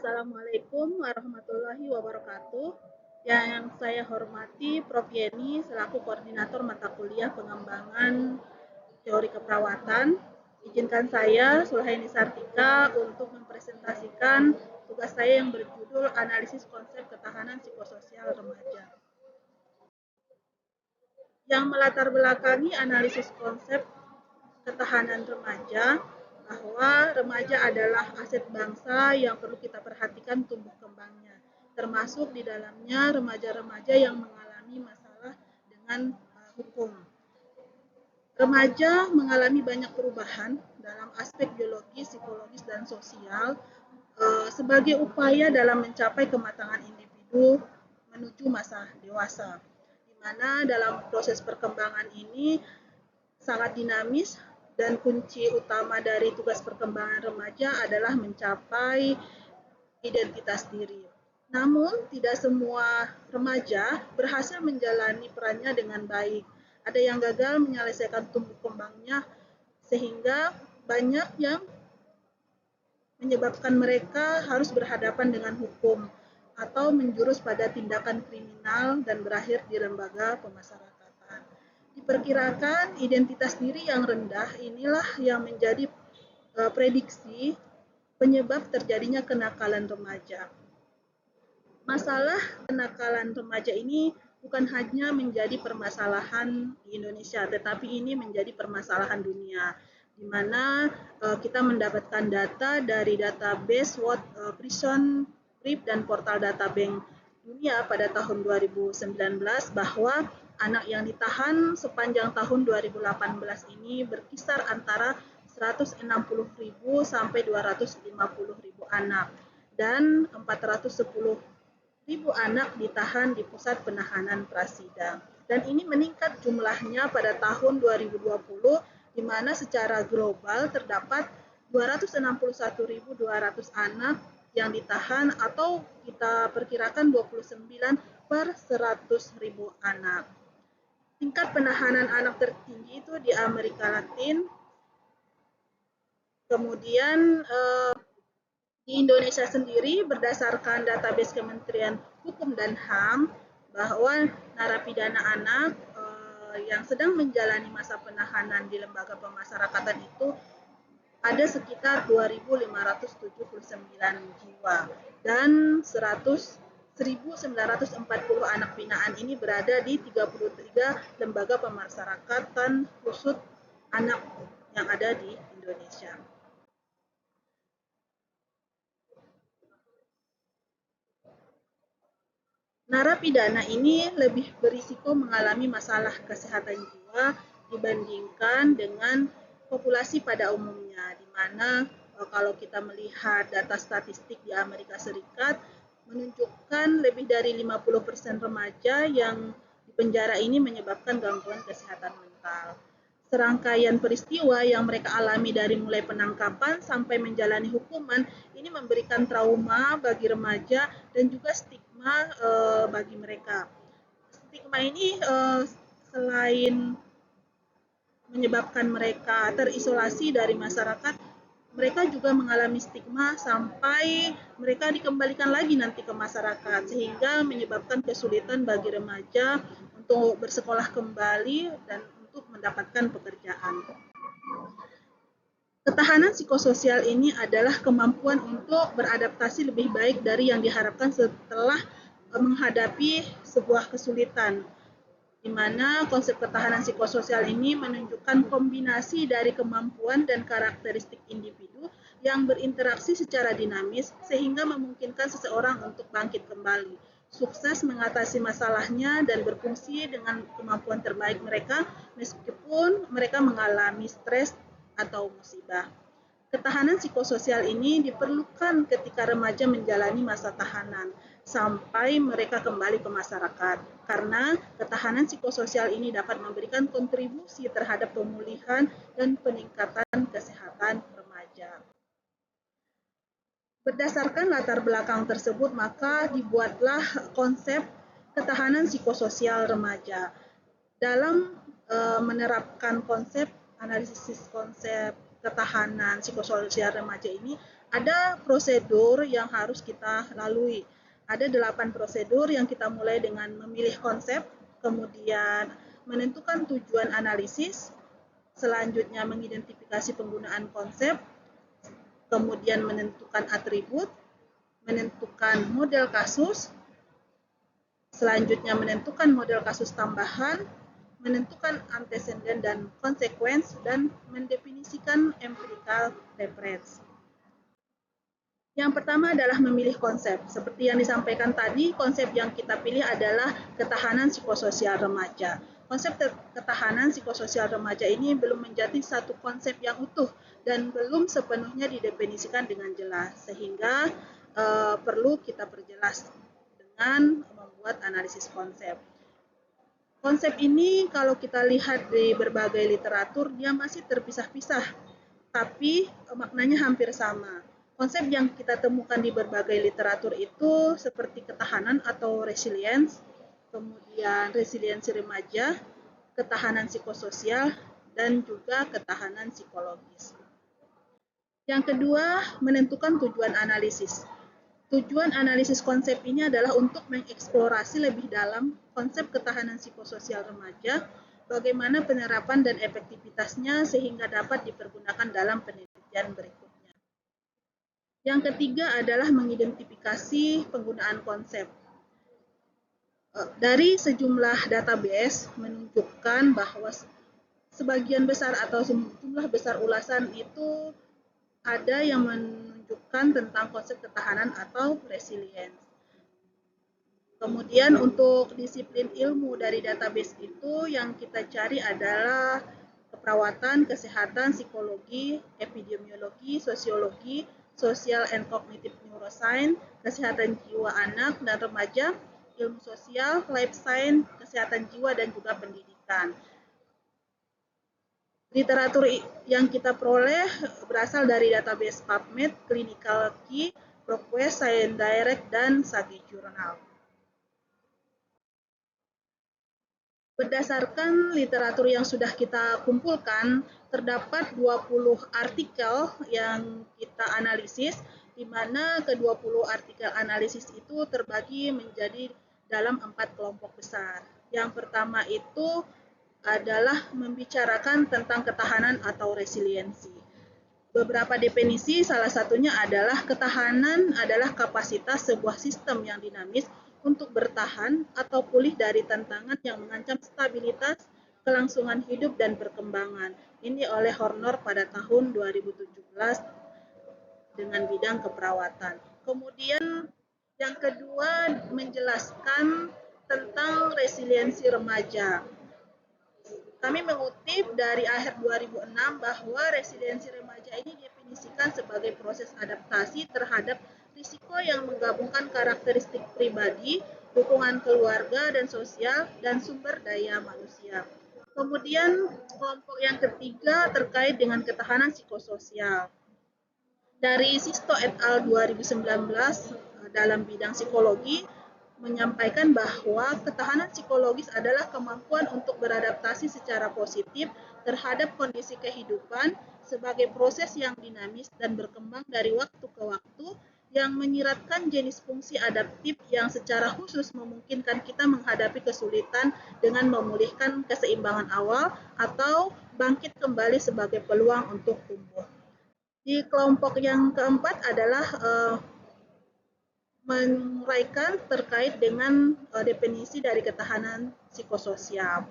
Assalamualaikum warahmatullahi wabarakatuh. Yang saya hormati Prof. Yeni selaku Koordinator Mata Kuliah Pengembangan Teori Keperawatan. Izinkan saya, Sulhaini Sartika, untuk mempresentasikan tugas saya yang berjudul Analisis Konsep Ketahanan Psikososial Remaja. Yang melatar belakangi analisis konsep ketahanan remaja, bahwa remaja adalah aset bangsa yang perlu kita perhatikan tumbuh kembangnya, termasuk di dalamnya remaja-remaja yang mengalami masalah dengan hukum. Remaja mengalami banyak perubahan dalam aspek biologis, psikologis, dan sosial sebagai upaya dalam mencapai kematangan individu menuju masa dewasa, di mana dalam proses perkembangan ini sangat dinamis dan kunci utama dari tugas perkembangan remaja adalah mencapai identitas diri. Namun, tidak semua remaja berhasil menjalani perannya dengan baik. Ada yang gagal menyelesaikan tumbuh kembangnya sehingga banyak yang menyebabkan mereka harus berhadapan dengan hukum atau menjurus pada tindakan kriminal dan berakhir di lembaga pemasyarakatan. Diperkirakan identitas diri yang rendah inilah yang menjadi prediksi penyebab terjadinya kenakalan remaja. Masalah kenakalan remaja ini bukan hanya menjadi permasalahan di Indonesia, tetapi ini menjadi permasalahan dunia, di mana kita mendapatkan data dari database World Prison Brief dan portal data Bank Dunia pada tahun 2019 bahwa anak yang ditahan sepanjang tahun 2018 ini berkisar antara 160.000 sampai 250.000 anak dan 410.000 anak ditahan di pusat penahanan prasidang. Dan ini meningkat jumlahnya pada tahun 2020, di mana secara global terdapat 261.200 anak yang ditahan atau kita perkirakan 29 per 100.000 anak. Tingkat penahanan anak tertinggi itu di Amerika Latin. Kemudian di Indonesia sendiri berdasarkan database Kementerian Hukum dan HAM bahwa narapidana anak yang sedang menjalani masa penahanan di lembaga pemasyarakatan itu ada sekitar 2.579 jiwa dan 1.940 anak binaan ini berada di 33 lembaga pemasyarakatan khusus anak yang ada di Indonesia. Narapidana ini lebih berisiko mengalami masalah kesehatan jiwa dibandingkan dengan populasi pada umumnya, di mana kalau kita melihat data statistik di Amerika Serikat menunjukkan lebih dari 50% remaja yang di penjara ini menyebabkan gangguan kesehatan mental. Serangkaian peristiwa yang mereka alami dari mulai penangkapan sampai menjalani hukuman ini memberikan trauma bagi remaja dan juga stigma bagi mereka. Stigma ini selain menyebabkan mereka terisolasi dari masyarakat, mereka juga mengalami stigma sampai mereka dikembalikan lagi nanti ke masyarakat, sehingga menyebabkan kesulitan bagi remaja untuk bersekolah kembali dan untuk mendapatkan pekerjaan. Ketahanan psikososial ini adalah kemampuan untuk beradaptasi lebih baik dari yang diharapkan setelah menghadapi sebuah kesulitan, di mana konsep ketahanan psikososial ini menunjukkan kombinasi dari kemampuan dan karakteristik individu yang berinteraksi secara dinamis sehingga memungkinkan seseorang untuk bangkit kembali, sukses mengatasi masalahnya dan berfungsi dengan kemampuan terbaik mereka meskipun mereka mengalami stres atau musibah. Ketahanan psikososial ini diperlukan ketika remaja menjalani masa tahanan sampai mereka kembali ke masyarakat, karena ketahanan psikososial ini dapat memberikan kontribusi terhadap pemulihan dan peningkatan kesehatan remaja. Berdasarkan latar belakang tersebut, maka dibuatlah konsep ketahanan psikososial remaja. Dalam menerapkan konsep analisis konsep ketahanan psikososial remaja ini Ada prosedur yang harus kita lalui. Ada 8 prosedur yang kita mulai dengan memilih konsep, kemudian menentukan tujuan analisis, selanjutnya mengidentifikasi penggunaan konsep, kemudian menentukan atribut, menentukan model kasus, selanjutnya menentukan model kasus tambahan, menentukan anteseden dan konsekuensi, dan mendefinisikan empirical reference. Yang pertama adalah memilih konsep. Seperti yang disampaikan tadi, konsep yang kita pilih adalah ketahanan psikososial remaja. Konsep ketahanan psikososial remaja ini belum menjadi satu konsep yang utuh dan belum sepenuhnya didefinisikan dengan jelas, sehingga perlu kita perjelas dengan membuat analisis konsep. Konsep ini kalau kita lihat di berbagai literatur, dia masih terpisah-pisah, tapi maknanya hampir sama. Konsep yang kita temukan di berbagai literatur itu seperti ketahanan atau resilience, kemudian resiliensi remaja, ketahanan psikososial, dan juga ketahanan psikologis. Yang kedua, menentukan tujuan analisis. Tujuan analisis konsep ini adalah untuk mengeksplorasi lebih dalam konsep ketahanan psikososial remaja, bagaimana penerapan dan efektivitasnya sehingga dapat dipergunakan dalam penelitian berikutnya. Yang ketiga adalah mengidentifikasi penggunaan konsep. Dari sejumlah database menunjukkan bahwa sebagian besar atau jumlah besar ulasan itu ada yang menunjukkan tentang konsep ketahanan atau resilience. Kemudian untuk disiplin ilmu dari database itu yang kita cari adalah keperawatan, kesehatan, psikologi, epidemiologi, sosiologi, social and cognitive neuroscience, kesehatan jiwa anak dan remaja, ilmu sosial, life science, kesehatan jiwa dan juga pendidikan. Literatur yang kita peroleh berasal dari database PubMed, Clinical Key, ProQuest, Science Direct, dan Sagi Journal. Berdasarkan literatur yang sudah kita kumpulkan, terdapat 20 artikel yang kita analisis, di mana ke-20 artikel analisis itu terbagi menjadi dalam 4 kelompok besar. Yang pertama itu adalah membicarakan tentang ketahanan atau resiliensi. Beberapa definisi, salah satunya adalah ketahanan adalah kapasitas sebuah sistem yang dinamis untuk bertahan atau pulih dari tantangan yang mengancam stabilitas, kelangsungan hidup, dan perkembangan. Ini oleh Horner pada tahun 2017 dengan bidang keperawatan. Kemudian yang kedua menjelaskan tentang resiliensi remaja. Kami mengutip dari akhir 2006 bahwa resiliensi remaja ini definisikan sebagai proses adaptasi terhadap risiko yang menggabungkan karakteristik pribadi, dukungan keluarga dan sosial, dan sumber daya manusia. Kemudian kelompok yang ketiga terkait dengan ketahanan psikososial. Dari Sisto et al. 2019 dalam bidang psikologi, menyampaikan bahwa ketahanan psikologis adalah kemampuan untuk beradaptasi secara positif terhadap kondisi kehidupan sebagai proses yang dinamis dan berkembang dari waktu ke waktu yang menyiratkan jenis fungsi adaptif yang secara khusus memungkinkan kita menghadapi kesulitan dengan memulihkan keseimbangan awal atau bangkit kembali sebagai peluang untuk tumbuh. Di kelompok yang keempat adalah menguraikan terkait dengan definisi dari ketahanan psikososial.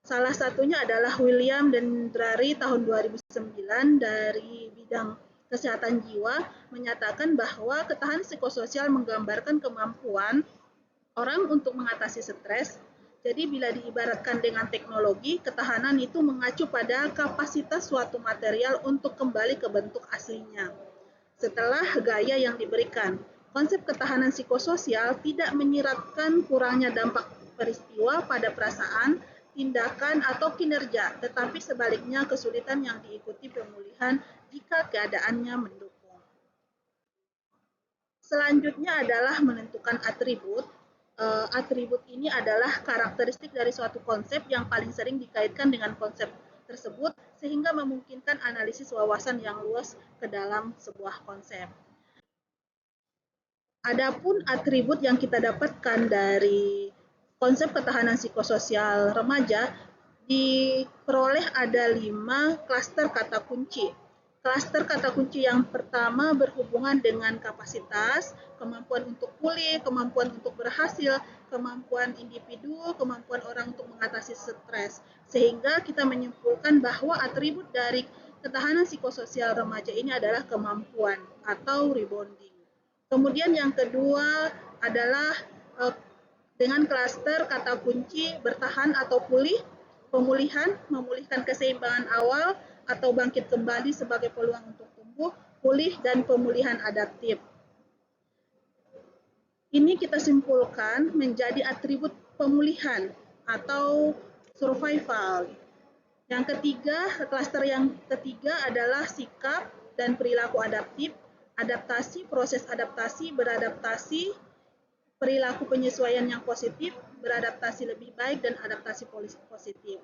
Salah satunya adalah William dan Drary tahun 2009 dari bidang kesehatan jiwa menyatakan bahwa ketahanan psikososial menggambarkan kemampuan orang untuk mengatasi stres. Jadi bila diibaratkan dengan teknologi, ketahanan itu mengacu pada kapasitas suatu material untuk kembali ke bentuk aslinya setelah gaya yang diberikan. Konsep ketahanan psikososial tidak menyiratkan kurangnya dampak peristiwa pada perasaan, tindakan, atau kinerja, tetapi sebaliknya kesulitan yang diikuti pemulihan jika keadaannya mendukung. Selanjutnya adalah menentukan atribut. Atribut ini adalah karakteristik dari suatu konsep yang paling sering dikaitkan dengan konsep tersebut sehingga memungkinkan analisis wawasan yang luas ke dalam sebuah konsep. Adapun atribut yang kita dapatkan dari konsep ketahanan psikososial remaja diperoleh ada 5 klaster kata kunci. Klaster kata kunci yang pertama berhubungan dengan kapasitas, kemampuan untuk pulih, kemampuan untuk berhasil, kemampuan individu, kemampuan orang untuk mengatasi stres. Sehingga kita menyimpulkan bahwa atribut dari ketahanan psikososial remaja ini adalah kemampuan atau rebounding. Kemudian yang kedua adalah dengan klaster kata kunci bertahan atau pulih, pemulihan, memulihkan keseimbangan awal atau bangkit kembali sebagai peluang untuk tumbuh, pulih, dan pemulihan adaptif. Ini kita simpulkan menjadi atribut pemulihan atau survival. Yang ketiga, klaster yang ketiga adalah sikap dan perilaku adaptif, adaptasi, proses adaptasi, beradaptasi, perilaku penyesuaian yang positif, beradaptasi lebih baik, dan adaptasi positif.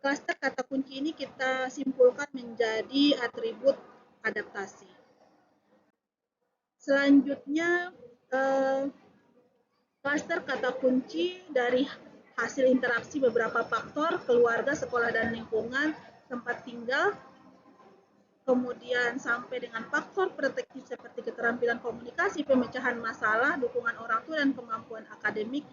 Klaster kata kunci ini kita simpulkan menjadi atribut adaptasi. Selanjutnya, klaster kata kunci dari hasil interaksi beberapa faktor, keluarga, sekolah, dan lingkungan, tempat tinggal, kemudian sampai dengan faktor protektif seperti keterampilan komunikasi, pemecahan masalah, dukungan orang tua, dan kemampuan akademik,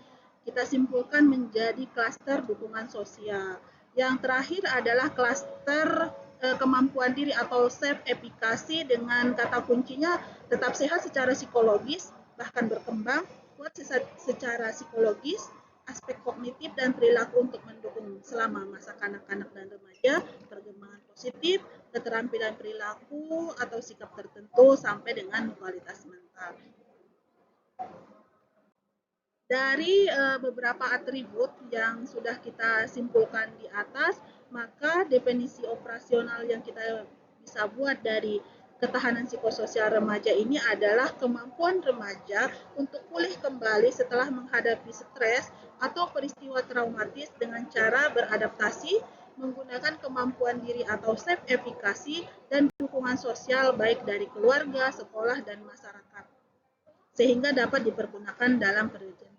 kita simpulkan menjadi klaster dukungan sosial. Yang terakhir adalah klaster kemampuan diri atau self-efikasi dengan kata kuncinya tetap sehat secara psikologis, bahkan berkembang, kuat secara psikologis, aspek kognitif dan perilaku untuk mendukung selama masa kanak-kanak dan remaja, perkembangan positif, keterampilan perilaku atau sikap tertentu sampai dengan kualitas mental. Dari beberapa atribut yang sudah kita simpulkan di atas, maka definisi operasional yang kita bisa buat dari ketahanan psikososial remaja ini adalah kemampuan remaja untuk pulih kembali setelah menghadapi stres atau peristiwa traumatis dengan cara beradaptasi, menggunakan kemampuan diri atau self-efikasi, dan dukungan sosial baik dari keluarga, sekolah, dan masyarakat, sehingga dapat dipergunakan dalam penelitian.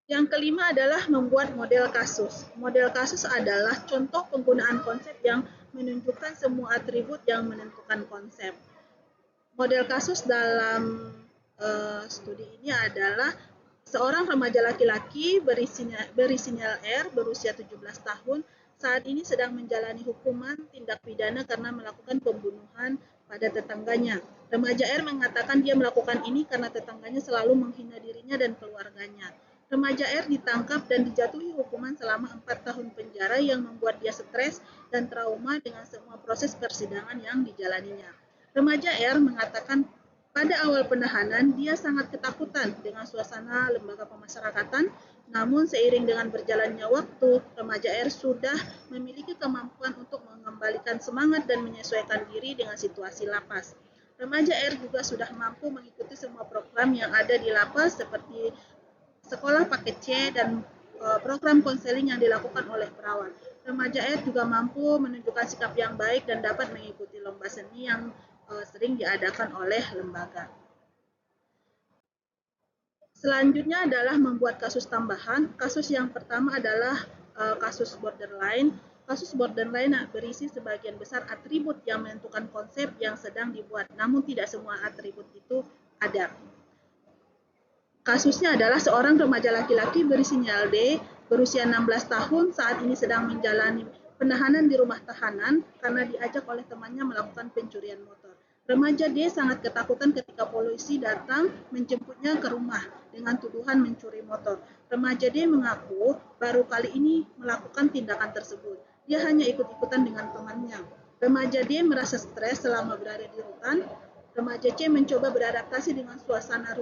Yang kelima adalah membuat model kasus. Model kasus adalah contoh penggunaan konsep yang menunjukkan semua atribut yang menentukan konsep. Model kasus dalam studi ini adalah seorang remaja laki-laki berinisial R berusia 17 tahun saat ini sedang menjalani hukuman tindak pidana karena melakukan pembunuhan pada tetangganya. Remaja R mengatakan dia melakukan ini karena tetangganya selalu menghina dirinya dan keluarganya. Remaja R ditangkap dan dijatuhi hukuman selama 4 tahun penjara yang membuat dia stres dan trauma dengan semua proses persidangan yang dijalaninya. Remaja R mengatakan pada awal penahanan dia sangat ketakutan dengan suasana lembaga pemasyarakatan, namun seiring dengan berjalannya waktu, remaja R sudah memiliki kemampuan untuk mengembalikan semangat dan menyesuaikan diri dengan situasi lapas. Remaja R juga sudah mampu mengikuti semua program yang ada di lapas seperti sekolah paket C dan program konseling yang dilakukan oleh perawat. Remaja R juga mampu menunjukkan sikap yang baik dan dapat mengikuti lomba seni yang sering diadakan oleh lembaga. Selanjutnya adalah membuat kasus tambahan. Kasus yang pertama adalah kasus borderline. Kasus borderline berisi sebagian besar atribut yang menentukan konsep yang sedang dibuat, namun tidak semua atribut itu ada. Kasusnya adalah seorang remaja laki-laki berinisial D, berusia 16 tahun, saat ini sedang menjalani penahanan di rumah tahanan karena diajak oleh temannya melakukan pencurian motor. Remaja D sangat ketakutan ketika polisi datang menjemputnya ke rumah dengan tuduhan mencuri motor. Remaja D mengaku baru kali ini melakukan tindakan tersebut. Dia hanya ikut-ikutan dengan temannya. Remaja D merasa stres selama berada di rutan. Remaja C mencoba beradaptasi dengan suasana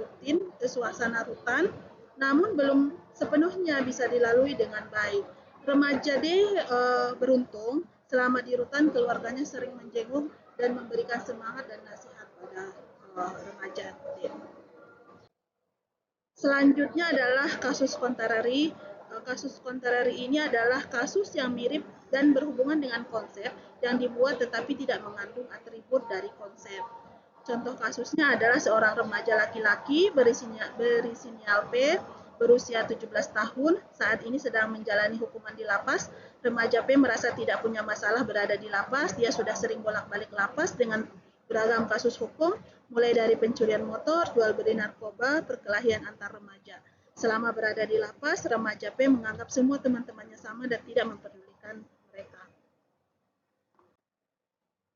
rutan, namun belum sepenuhnya bisa dilalui dengan baik. Remaja D beruntung, selama di rutan keluarganya sering menjenguk dan memberikan semangat dan nasihat pada remaja D. Selanjutnya adalah kasus kontrari. Kasus kontrari ini adalah kasus yang mirip dan berhubungan dengan konsep yang dibuat tetapi tidak mengandung atribut dari konsep. Contoh kasusnya adalah seorang remaja laki-laki berisinyal P, berusia 17 tahun, saat ini sedang menjalani hukuman di lapas. Remaja P merasa tidak punya masalah berada di lapas, dia sudah sering bolak-balik lapas dengan beragam kasus hukum, mulai dari pencurian motor, jual beli narkoba, perkelahian antar remaja. Selama berada di lapas, remaja P menganggap semua teman-temannya sama dan tidak mempedulikan mereka.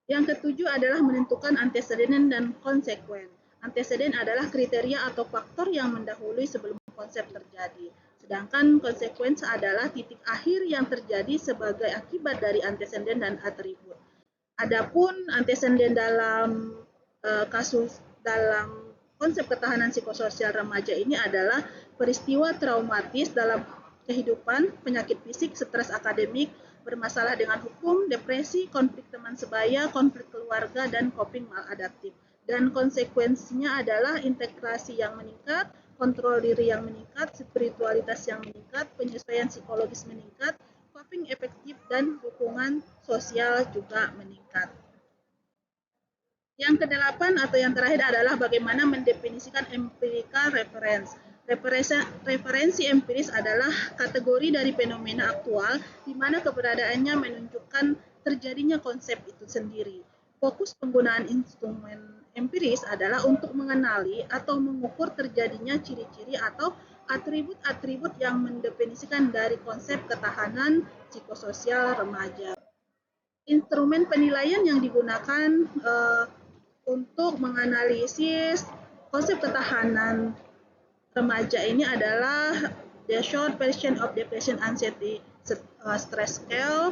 Yang ketujuh adalah menentukan anteseden dan konsekuen. Anteseden adalah kriteria atau faktor yang mendahului sebelum konsep terjadi. Sedangkan konsekuensi adalah titik akhir yang terjadi sebagai akibat dari anteseden dan atribut. Adapun anteseden dalam dalam konsep ketahanan psikososial remaja ini adalah peristiwa traumatis dalam kehidupan, penyakit fisik, stres akademik, bermasalah dengan hukum, depresi, konflik teman sebaya, konflik keluarga, dan coping maladaptif. Dan konsekuensinya adalah integrasi yang meningkat, kontrol diri yang meningkat, spiritualitas yang meningkat, penyesuaian psikologis meningkat, coping efektif, dan dukungan sosial juga meningkat. Yang kedelapan atau yang terakhir adalah bagaimana mendefinisikan empirical reference. Referensi empiris adalah kategori dari fenomena aktual di mana keberadaannya menunjukkan terjadinya konsep itu sendiri. Fokus penggunaan instrumen empiris adalah untuk mengenali atau mengukur terjadinya ciri-ciri atau atribut-atribut yang mendefinisikan dari konsep ketahanan psikososial remaja. Instrumen penilaian yang digunakan untuk menganalisis konsep ketahanan remaja ini adalah the short version of depression anxiety stress scale,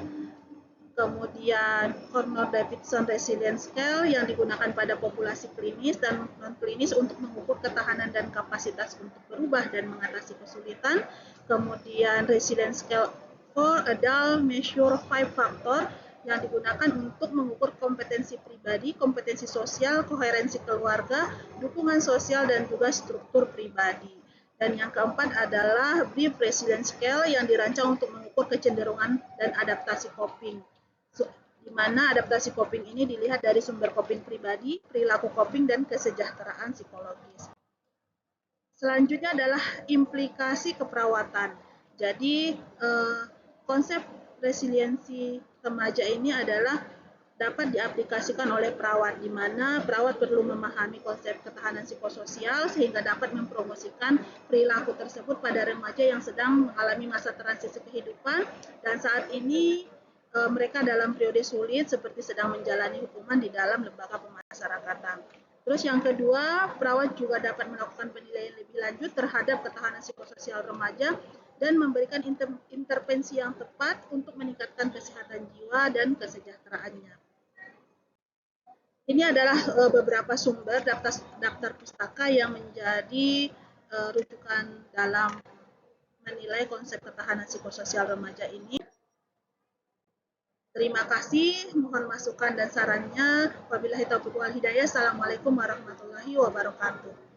kemudian Cornell-Davidson resilience scale yang digunakan pada populasi klinis dan non-klinis untuk mengukur ketahanan dan kapasitas untuk berubah dan mengatasi kesulitan, kemudian resilience scale for adult measure 5 factor yang digunakan untuk mengukur kompetensi pribadi, kompetensi sosial, koherensi keluarga, dukungan sosial, dan juga struktur pribadi. Dan yang keempat adalah Brief Resilience Scale yang dirancang untuk mengukur kecenderungan dan adaptasi coping. Di mana adaptasi coping ini dilihat dari sumber coping pribadi, perilaku coping, dan kesejahteraan psikologis. Selanjutnya adalah implikasi keperawatan. Jadi konsep resiliensi remaja ini adalah dapat diaplikasikan oleh perawat, di mana perawat perlu memahami konsep ketahanan psikososial sehingga dapat mempromosikan perilaku tersebut pada remaja yang sedang mengalami masa transisi kehidupan dan saat ini mereka dalam periode sulit seperti sedang menjalani hukuman di dalam lembaga pemasyarakatan. Terus yang kedua, perawat juga dapat melakukan penilaian lebih lanjut terhadap ketahanan psikososial remaja dan memberikan intervensi yang tepat untuk meningkatkan kesehatan jiwa dan kesejahteraannya. Ini adalah beberapa sumber daftar pustaka yang menjadi rujukan dalam menilai konsep ketahanan psikososial remaja ini. Terima kasih, mohon masukan dan sarannya. Wabillahi taufiq wal hidayah. Assalamualaikum warahmatullahi wabarakatuh.